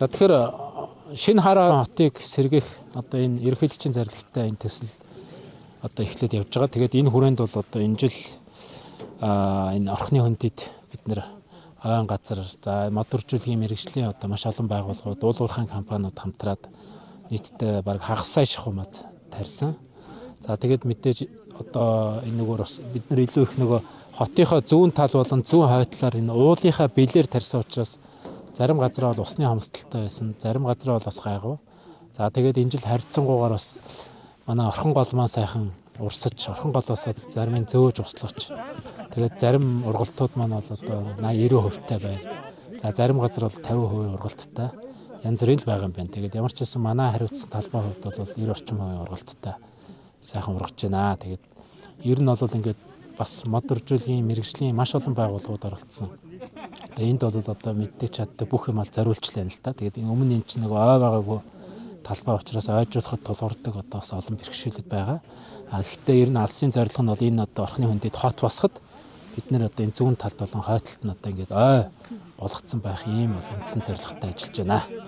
За тэгэхээр шинэ хараа хотыг сэргээх одоо энэ ерөнхийлөгчийн зарлагтай энэ төсөл одоо эхлээд явж байгаа. Тэгээд энэ хүрээнд бол одоо энэ жил энэ орхны хөндөд бид нэр ойн газар за модуржуулгын мэрэгжлийн одоо маш олон байгууллагууд, уулуурхайн компаниуд хамтраад нийтдээ бараг хагас сая шахуумад тарьсан. За тэгээд мэдээж одоо энэ нөгөө бас бид нар илүү их нөгөө хотынхоо зүүн тал болон зүүн хойтлоор энэ уулынхаа бэлээр тарьсан учраас зарим газар бол усны хомсдолтой байсан, зарим газар бол бас гайгүй. За тэгээд энэ жил харьцангуйгаар бас манай орхон гол маань сайхан урсаж, орхон голоос зарим нь зөөж услууч. Тэгээд зарим ургалтууд маань бол одоо 80-90% таа байна. За зарим газар бол 50% ургалттай. Янз бүрийн л байгаа юм байна. Тэгээд ямар ч байсан манай хариуцсан талбай хувьд бол 90 орчим хувийн ургалттай сайхан ургаж байна. Тэгээд ер нь бол ингээд бас модуржуулгын мэрэгжлийн маш олон байгууллагууд оролцсон. Тэгээд энд бол одоо мэддэг чаддаг бүх юм зориулчлаа л та. Тэгээд өмнө энэ чинь нэг ой байгаагүй талбай учраас ойжуулахад тулгуурдаг одоо бас олон бэрхшээлүүд байгаа. Гэхдээ ер нь алсын зорилго нь бол энэ одоо орхны хөндөд хот босоход бид нэр одоо энэ зүүн талд болон хойд талд нь одоо ингээд ой болгоцсон байх ийм бол үндсэн зорилготой ажиллаж байна.